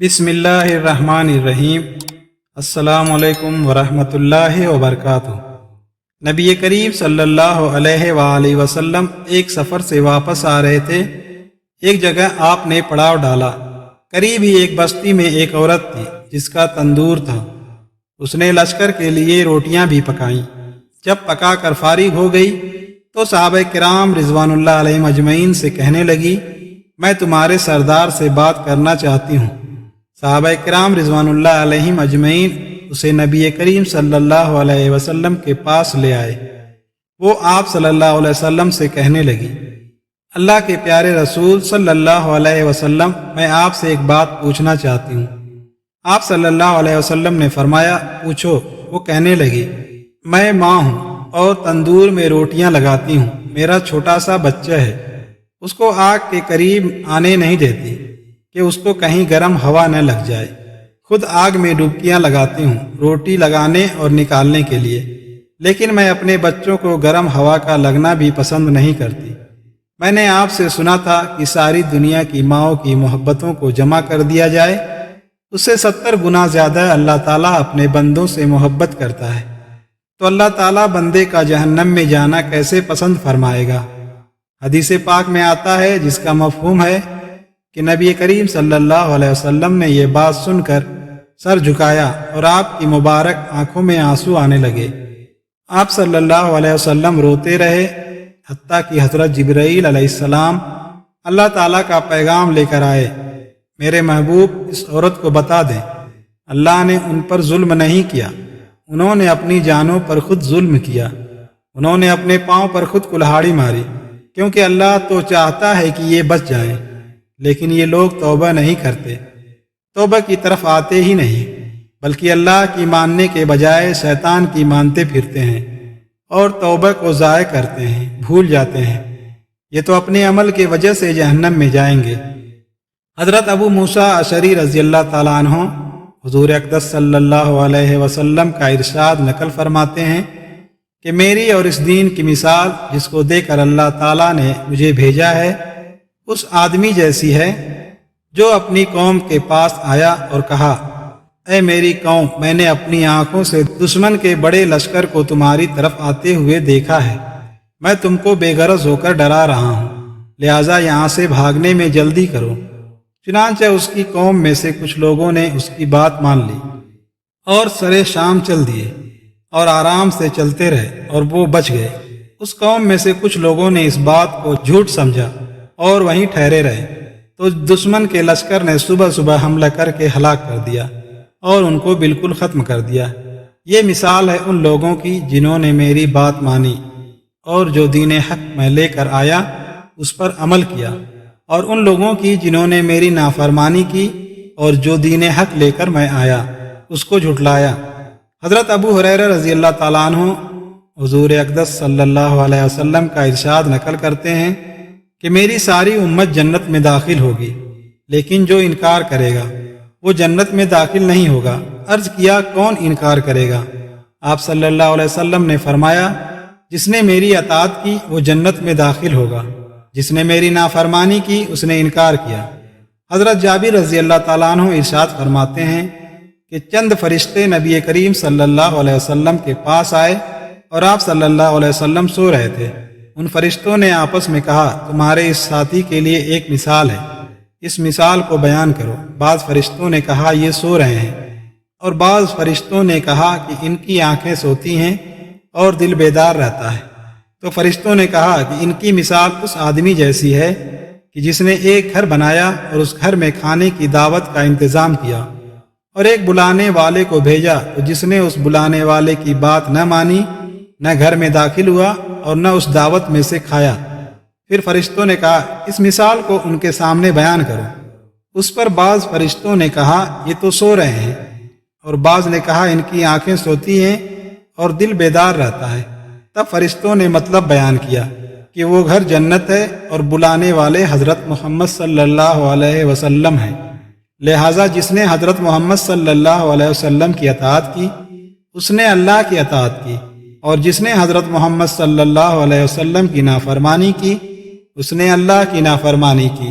بسم اللہ الرحمن الرحیم۔ السلام علیکم ورحمۃ اللہ وبرکاتہ۔ نبی کریم صلی اللہ علیہ وآلہ وسلم ایک سفر سے واپس آ رہے تھے۔ ایک جگہ آپ نے پڑاؤ ڈالا۔ قریب ہی ایک بستی میں ایک عورت تھی جس کا تندور تھا۔ اس نے لشکر کے لیے روٹیاں بھی پکائیں۔ جب پکا کر فارغ ہو گئی تو صحابہ کرام رضوان اللہ علیہم اجمعین سے کہنے لگی، میں تمہارے سردار سے بات کرنا چاہتی ہوں۔ صحابہ کرام رضوان اللہ علیہم اجمعین اسے نبی کریم صلی اللہ علیہ وسلم کے پاس لے آئے۔ وہ آپ صلی اللہ علیہ وسلم سے کہنے لگی، اللہ کے پیارے رسول صلی اللہ علیہ وسلم، میں آپ سے ایک بات پوچھنا چاہتی ہوں۔ آپ صلی اللہ علیہ وسلم نے فرمایا، پوچھو۔ وہ کہنے لگی، میں ماں ہوں اور تندور میں روٹیاں لگاتی ہوں۔ میرا چھوٹا سا بچہ ہے، اس کو آگ کے قریب آنے نہیں دیتی کہ اس کو کہیں گرم ہوا نہ لگ جائے۔ خود آگ میں ڈبکیاں لگاتی ہوں روٹی لگانے اور نکالنے کے لیے، لیکن میں اپنے بچوں کو گرم ہوا کا لگنا بھی پسند نہیں کرتی۔ میں نے آپ سے سنا تھا کہ ساری دنیا کی ماؤں کی محبتوں کو جمع کر دیا جائے، اس سے 70 گنا زیادہ اللہ تعالیٰ اپنے بندوں سے محبت کرتا ہے، تو اللہ تعالیٰ بندے کا جہنم میں جانا کیسے پسند فرمائے گا؟ حدیث پاک میں آتا ہے، جس کا مفہوم ہے کہ نبی کریم صلی اللہ علیہ وسلم نے یہ بات سن کر سر جھکایا اور آپ کی مبارک آنکھوں میں آنسو آنے لگے۔ آپ صلی اللہ علیہ وسلم روتے رہے، حتیٰ کہ حضرت جبرائیل علیہ السلام اللہ تعالیٰ کا پیغام لے کر آئے، میرے محبوب اس عورت کو بتا دیں، اللہ نے ان پر ظلم نہیں کیا، انہوں نے اپنی جانوں پر خود ظلم کیا، انہوں نے اپنے پاؤں پر خود کلہاڑی ماری، کیونکہ اللہ تو چاہتا ہے کہ یہ بچ جائیں، لیکن یہ لوگ توبہ نہیں کرتے، توبہ کی طرف آتے ہی نہیں، بلکہ اللہ کی ماننے کے بجائے شیطان کی مانتے پھرتے ہیں اور توبہ کو ضائع کرتے ہیں، بھول جاتے ہیں۔ یہ تو اپنے عمل کی وجہ سے جہنم میں جائیں گے۔ حضرت ابو موسیٰ اشعری رضی اللہ تعالیٰ عنہ حضور اقدس صلی اللہ علیہ وسلم کا ارشاد نقل فرماتے ہیں کہ میری اور اس دین کی مثال جس کو دے کر اللہ تعالیٰ نے مجھے بھیجا ہے، اس آدمی جیسی ہے جو اپنی قوم کے پاس آیا اور کہا، اے میری قوم، میں نے اپنی آنکھوں سے دشمن کے بڑے لشکر کو تمہاری طرف آتے ہوئے دیکھا ہے، میں تم کو بے غرض ہو کر ڈرا رہا ہوں، لہٰذا یہاں سے بھاگنے میں جلدی کرو۔ چنانچہ اس کی قوم میں سے کچھ لوگوں نے اس کی بات مان لی اور سرے شام چل دیے اور آرام سے چلتے رہے اور وہ بچ گئے۔ اس قوم میں سے کچھ لوگوں نے اس بات کو جھوٹ سمجھا اور وہیں ٹھہرے رہے، تو دشمن کے لشکر نے صبح صبح حملہ کر کے ہلاک کر دیا اور ان کو بالکل ختم کر دیا۔ یہ مثال ہے ان لوگوں کی جنہوں نے میری بات مانی اور جو دین حق میں لے کر آیا اس پر عمل کیا، اور ان لوگوں کی جنہوں نے میری نافرمانی کی اور جو دین حق لے کر میں آیا اس کو جھٹلایا۔ حضرت ابو ہریرہ رضی اللہ تعالیٰ عنہ حضور اقدس صلی اللہ علیہ وسلم کا ارشاد نقل کرتے ہیں کہ میری ساری امت جنت میں داخل ہوگی، لیکن جو انکار کرے گا وہ جنت میں داخل نہیں ہوگا۔ عرض کیا، کون انکار کرے گا؟ آپ صلی اللہ علیہ وسلم نے فرمایا، جس نے میری اطاعت کی وہ جنت میں داخل ہوگا، جس نے میری نافرمانی کی اس نے انکار کیا۔ حضرت جابر رضی اللہ تعالیٰ عنہ ارشاد فرماتے ہیں کہ چند فرشتے نبی کریم صلی اللہ علیہ وسلم کے پاس آئے اور آپ صلی اللہ علیہ وسلم سو رہے تھے۔ ان فرشتوں نے آپس میں کہا، تمہارے اس ساتھی کے لیے ایک مثال ہے، اس مثال کو بیان کرو۔ بعض فرشتوں نے کہا، یہ سو رہے ہیں، اور بعض فرشتوں نے کہا کہ ان کی آنکھیں سوتی ہیں اور دل بیدار رہتا ہے۔ تو فرشتوں نے کہا کہ ان کی مثال اس آدمی جیسی ہے کہ جس نے ایک گھر بنایا اور اس گھر میں کھانے کی دعوت کا انتظام کیا اور ایک بلانے والے کو بھیجا، تو جس نے اس بلانے والے کی بات نہ مانی، نہ گھر میں داخل ہوا اور نہ اس دعوت میں سے کھایا۔ پھر فرشتوں نے کہا، اس مثال کو ان کے سامنے بیان کرو۔ اس پر بعض فرشتوں نے کہا، یہ تو سو رہے ہیں، اور بعض نے کہا، ان کی آنکھیں سوتی ہیں اور دل بیدار رہتا ہے۔ تب فرشتوں نے مطلب بیان کیا کہ وہ گھر جنت ہے اور بلانے والے حضرت محمد صلی اللہ علیہ وسلم ہیں، لہٰذا جس نے حضرت محمد صلی اللہ علیہ وسلم کی اطاعت کی اس نے اللہ کی اطاعت کی، اور جس نے حضرت محمد صلی اللہ علیہ وسلم کی نافرمانی کی اس نے اللہ کی نافرمانی کی۔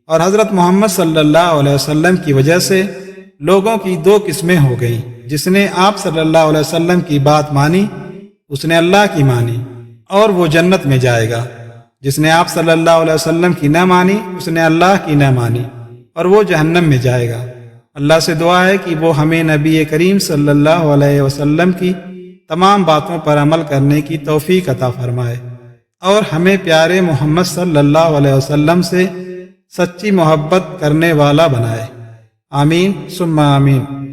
اور حضرت محمد صلی اللہ علیہ وسلم کی وجہ سے لوگوں کی دو قسمیں ہو گئیں۔ جس نے آپ صلی اللہ علیہ وسلم کی بات مانی اس نے اللہ کی مانی اور وہ جنت میں جائے گا۔ جس نے آپ صلی اللہ علیہ وسلم کی نہ مانی اس نے اللہ کی نہ مانی اور وہ جہنم میں جائے گا۔ اللہ سے دعا ہے کہ وہ ہمیں نبی کریم صلی اللہ علیہ وسلم کی تمام باتوں پر عمل کرنے کی توفیق عطا فرمائے اور ہمیں پیارے محمد صلی اللہ علیہ وسلم سے سچی محبت کرنے والا بنائے۔ آمین ثم آمین۔